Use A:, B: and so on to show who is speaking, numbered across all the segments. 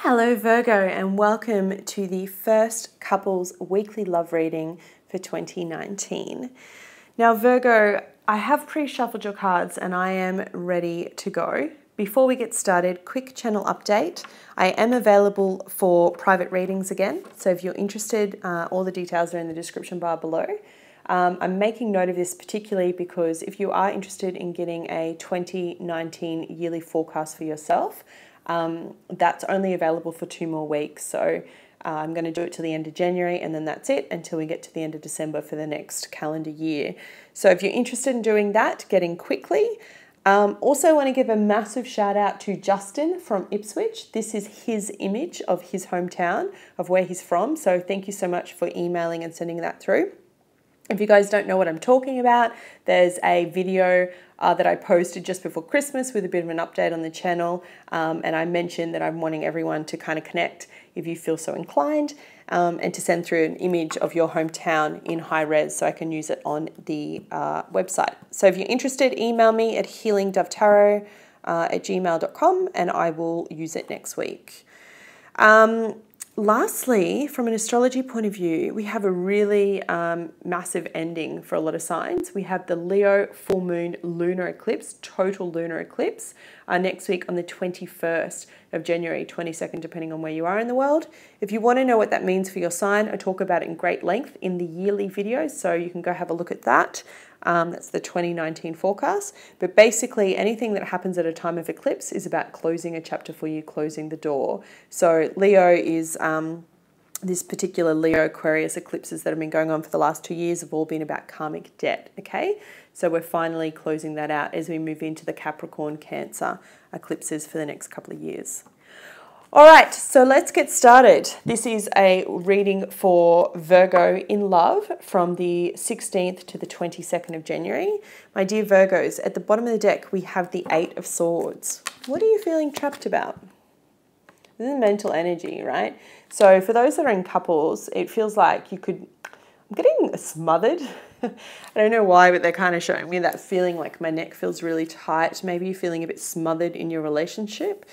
A: Hello Virgo, and welcome to the first couples weekly love reading for 2019. Now Virgo, I have pre-shuffled your cards and I am ready to go. Before we get started, quick channel update. I am available for private readings again, so if you're interested, all the details are in the description bar below. I'm making note of this particularly because if you are interested in getting a 2019 yearly forecast for yourself, that's only available for 2 more weeks. So I'm going to do it till the end of January and then that's it until we get to the end of December for the next calendar year. So if you're interested in doing that, get in quickly. Also want to give a massive shout out to Justin from Ipswich. This is his image of his hometown, of where he's from. So thank you so much for emailing and sending that through. If you guys don't know what I'm talking about, there's a video that I posted just before Christmas with a bit of an update on the channel. And I mentioned that I'm wanting everyone to kind of connect if you feel so inclined and to send through an image of your hometown in high res so I can use it on the website. So if you're interested, email me at healingdovetarot@gmail.com and I will use it next week. Lastly, from an astrology point of view, we have a really massive ending for a lot of signs. We have the Leo full moon lunar eclipse, total lunar eclipse, next week on the 21st of January, 22nd, depending on where you are in the world. If you want to know what that means for your sign, I talk about it in great length in the yearly video, so you can go have a look at that. That's the 2019 forecast. But basically anything that happens at a time of eclipse is about closing a chapter for you, closing the door. So Leo is, this particular Leo Aquarius eclipses that have been going on for the last 2 years have all been about karmic debt, okay? So we're finally closing that out as we move into the Capricorn Cancer eclipses for the next couple of years. All right, so let's get started. This is a reading for Virgo in love from the 16th to the 22nd of January. My dear Virgos, at the bottom of the deck, we have the 8 of Swords. What are you feeling trapped about? This is mental energy, right? So for those that are in couples, it feels like you could, I'm getting smothered. I don't know why, but they're kind of showing me that feeling like my neck feels really tight. Maybe you're feeling a bit smothered in your relationship.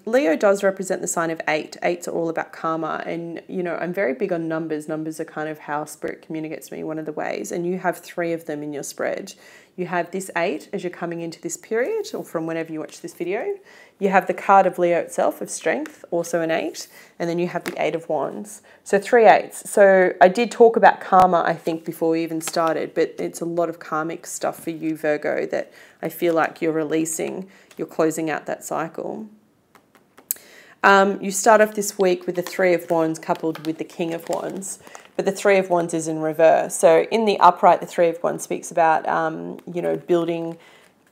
A: Leo does represent the sign of 8. 8s are all about karma, and you know, I'm very big on numbers. Numbers are kind of how spirit communicates to me, one of the ways, and you have 3 of them in your spread. You have this 8 as you're coming into this period, or from whenever you watch this video. You have the card of Leo itself, of strength, also an 8, and then you have the 8 of Wands. So 3 8s. So I did talk about karma, I think, before we even started, but it's a lot of karmic stuff for you, Virgo, that I feel like you're releasing, you're closing out that cycle. You start off this week with the 3 of Wands coupled with the King of Wands, but the 3 of Wands is in reverse. So in the upright, the 3 of Wands speaks about, you know, building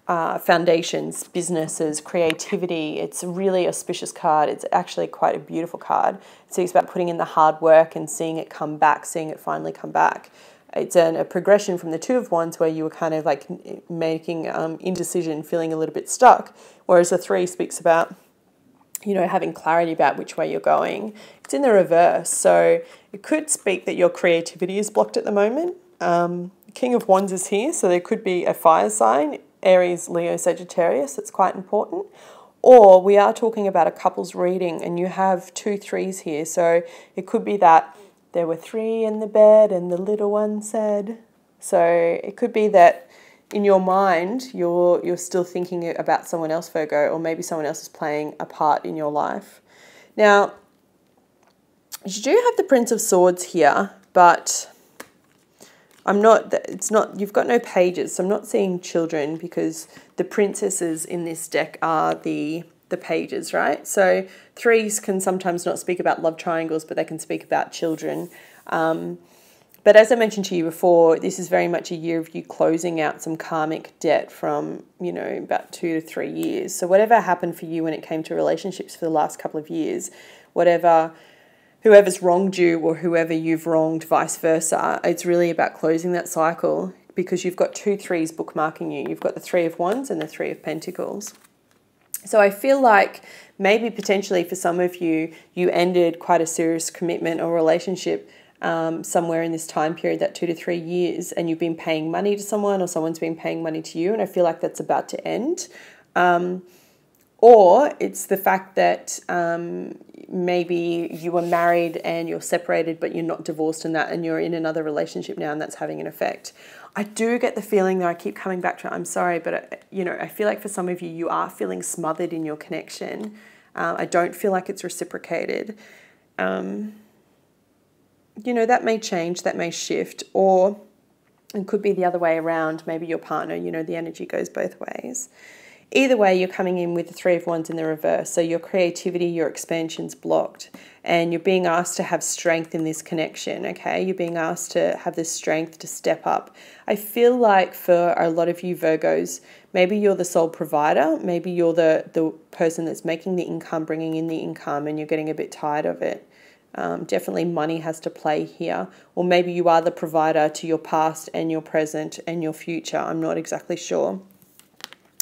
A: foundations, businesses, creativity. It's a really auspicious card. It's actually quite a beautiful card. It speaks about putting in the hard work and seeing it come back, seeing it finally come back. It's a progression from the 2 of Wands where you were kind of like making indecision, feeling a little bit stuck, whereas the 3 speaks about, you know, having clarity about which way you're going. It's in the reverse. So it could speak that your creativity is blocked at the moment. King of Wands is here, so there could be a fire sign, Aries, Leo, Sagittarius. That's quite important. Or we are talking about a couple's reading and you have 2 3s here. So it could be that there were 3 in the bed and the little one said. So it could be that in your mind, you're still thinking about someone else, Virgo, or maybe someone else is playing a part in your life. Now, you do have the Prince of Swords here, but you've got no pages, so I'm not seeing children because the princesses in this deck are the pages, right? So 3s can sometimes not speak about love triangles, but they can speak about children. But as I mentioned to you before, this is very much a year of you closing out some karmic debt from, you know, about 2 to 3 years. So whatever happened for you when it came to relationships for the last couple of years, whoever's wronged you or whoever you've wronged, vice versa, it's really about closing that cycle because you've got 2 3s bookmarking you. You've got the 3 of Wands and the 3 of Pentacles. So I feel like maybe potentially for some of you, you ended quite a serious commitment or relationship somewhere in this time period, that 2 to 3 years, and you've been paying money to someone or someone's been paying money to you, and I feel like that's about to end. Or it's the fact that maybe you were married and you're separated, but you're not divorced in that, and you're in another relationship now, and that's having an effect. I do get the feeling, though, I keep coming back to it, I'm sorry, but you know, I feel like for some of you, you are feeling smothered in your connection. I don't feel like it's reciprocated. You know, that may change, that may shift, or it could be the other way around. Maybe your partner, you know, the energy goes both ways. Either way, you're coming in with the Three of Wands in the reverse. So your creativity, your expansion's blocked, and you're being asked to have strength in this connection, okay? You're being asked to have this strength to step up. I feel like for a lot of you Virgos, maybe you're the sole provider. Maybe you're the person that's making the income, bringing in the income, and you're getting a bit tired of it. Definitely money has to play here. Or maybe you are the provider to your past and your present and your future. I'm not exactly sure.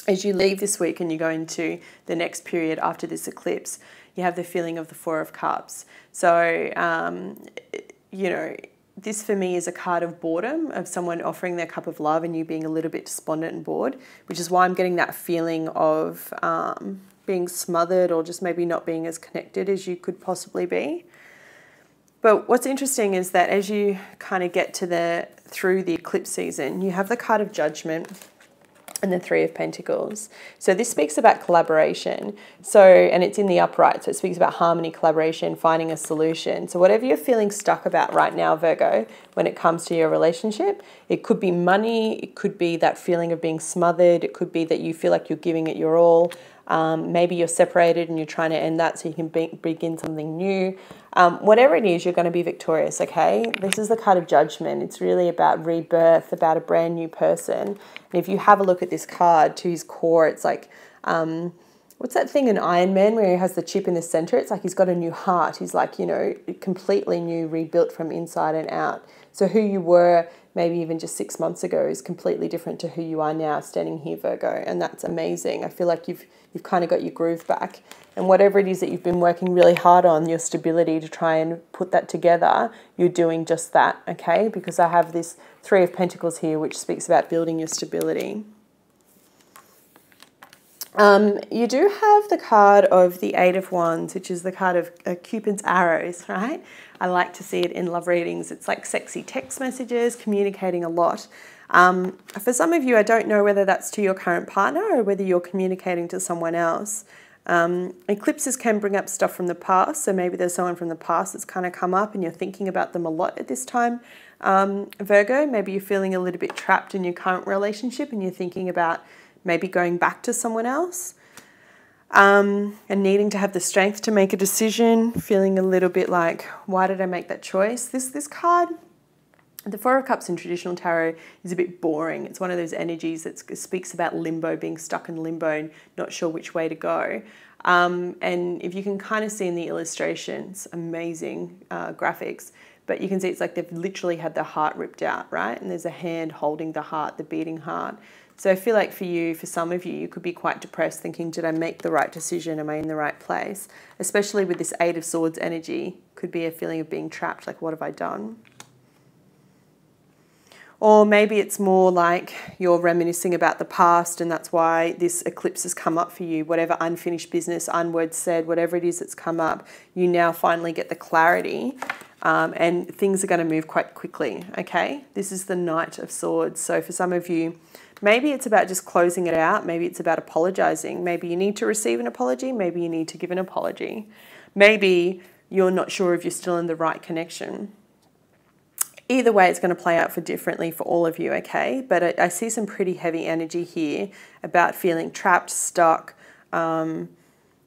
A: As you leave this week and you go into the next period after this eclipse, you have the feeling of the Four of Cups. So, you know, this for me is a card of boredom, of someone offering their cup of love and you being a little bit despondent and bored, which is why I'm getting that feeling of being smothered or just maybe not being as connected as you could possibly be. But what's interesting is that as you kind of get to through the eclipse season, you have the card of Judgment and the Three of Pentacles. So this speaks about collaboration. So, and it's in the upright. So it speaks about harmony, collaboration, finding a solution. So whatever you're feeling stuck about right now, Virgo, when it comes to your relationship, it could be money. It could be that feeling of being smothered. It could be that you feel like you're giving it your all. Maybe you're separated and you're trying to end that so you can begin something new. Whatever it is, you're going to be victorious, okay? This is the card of Judgment. It's really about rebirth, about a brand new person. And if you have a look at this card to his core, it's like, what's that thing in Iron Man where he has the chip in the center? It's like he's got a new heart. He's like, you know, completely new, rebuilt from inside and out. So who you were maybe even just 6 months ago is completely different to who you are now standing here, Virgo. And that's amazing. I feel like you've kind of got your groove back. And whatever it is that you've been working really hard on, your stability to try and put that together, you're doing just that, okay? Because I have this Three of Pentacles here, which speaks about building your stability. You do have the card of the Eight of Wands, which is the card of Cupid's arrows, right? I like to see it in love readings. It's like sexy text messages, communicating a lot. For some of you, I don't know whether that's to your current partner or whether you're communicating to someone else. Eclipses can bring up stuff from the past, so maybe there's someone from the past that's kind of come up and you're thinking about them a lot at this time. Virgo, maybe you're feeling a little bit trapped in your current relationship and you're thinking about maybe going back to someone else, and needing to have the strength to make a decision, feeling a little bit like, why did I make that choice? This card, the Four of Cups in traditional tarot, is a bit boring. It's one of those energies that speaks about limbo, being stuck in limbo and not sure which way to go. And if you can kind of see in the illustrations, amazing graphics, but you can see it's like they've literally had the heart ripped out, right? And there's a hand holding the heart, the beating heart. So I feel like for you, for some of you, you could be quite depressed thinking, did I make the right decision? Am I in the right place? Especially with this Eight of Swords energy, could be a feeling of being trapped, like what have I done? Or maybe it's more like you're reminiscing about the past and that's why this eclipse has come up for you. Whatever unfinished business, unwords said, whatever it is that's come up, you now finally get the clarity and things are going to move quite quickly, okay? This is the Knight of Swords. So for some of you, maybe it's about just closing it out. Maybe it's about apologizing. Maybe you need to receive an apology. Maybe you need to give an apology. Maybe you're not sure if you're still in the right connection. Either way, it's going to play out differently for all of you, okay? But I see some pretty heavy energy here about feeling trapped, stuck,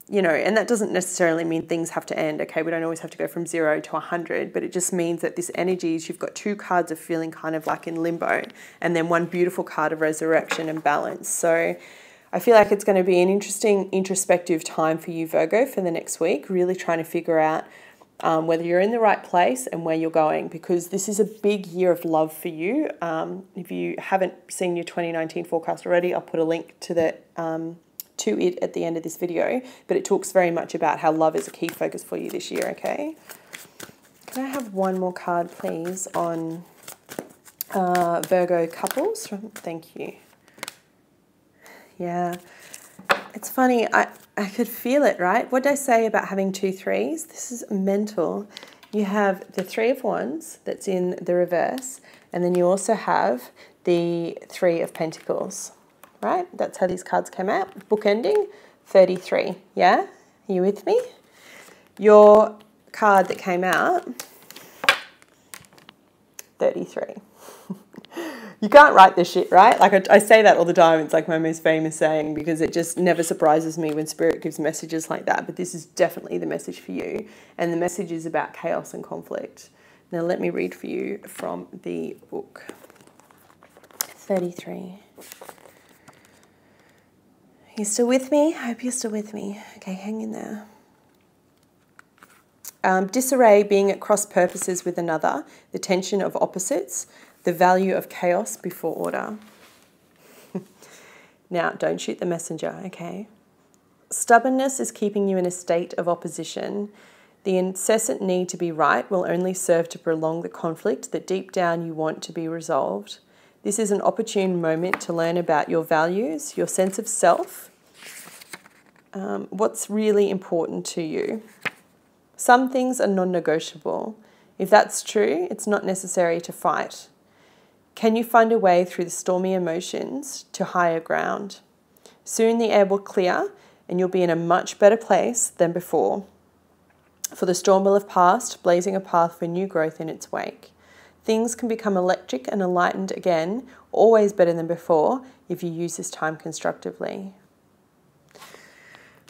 A: you know, and that doesn't necessarily mean things have to end, okay? We don't always have to go from 0 to 100, but it just means that this energy is you've got two cards of feeling kind of like in limbo and then one beautiful card of resurrection and balance. So I feel like it's going to be an interesting introspective time for you, Virgo, for the next week, really trying to figure out whether you're in the right place and where you're going, because this is a big year of love for you. If you haven't seen your 2019 forecast already, I'll put a link to it at the end of this video, but it talks very much about how love is a key focus for you this year, okay? Can I have one more card, please, on Virgo couples? Thank you. Yeah, it's funny. I could feel it, right? What did I say about having 2 3s? This is mental. You have the 3 of Wands that's in the reverse, and then you also have the 3 of Pentacles, right? That's how these cards came out. Bookending, 33, yeah? Are you with me? Your card that came out, 33. You can't write this shit, right? Like I say that all the time. It's like my most famous saying because it just never surprises me when Spirit gives messages like that. But this is definitely the message for you. And the message is about chaos and conflict. Now let me read for you from the book. 33. You still with me? I hope you're still with me. Okay, hang in there. Disarray, being at cross purposes with another, the tension of opposites, the value of chaos before order. Now, don't shoot the messenger, okay? Stubbornness is keeping you in a state of opposition. The incessant need to be right will only serve to prolong the conflict that deep down you want to be resolved. This is an opportune moment to learn about your values, your sense of self, what's really important to you. Some things are non-negotiable. If that's true, it's not necessary to fight. Can you find a way through the stormy emotions to higher ground? Soon the air will clear and you'll be in a much better place than before. For the storm will have passed, blazing a path for new growth in its wake. Things can become electric and enlightened again, always better than before, if you use this time constructively.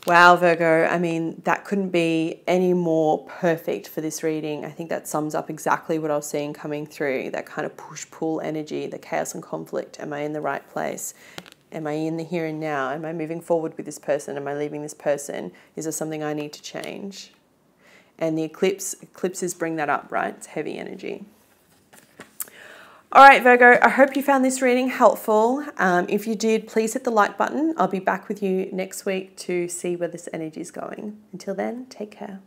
A: Wow, Virgo, I mean, that couldn't be any more perfect for this reading. I think that sums up exactly what I was seeing coming through, that kind of push-pull energy, the chaos and conflict. Am I in the right place? Am I in the here and now? Am I moving forward with this person? Am I leaving this person? Is there something I need to change? And the eclipses bring that up, right? It's heavy energy. All right, Virgo, I hope you found this reading helpful. If you did, please hit the like button. I'll be back with you next week to see where this energy is going. Until then, take care.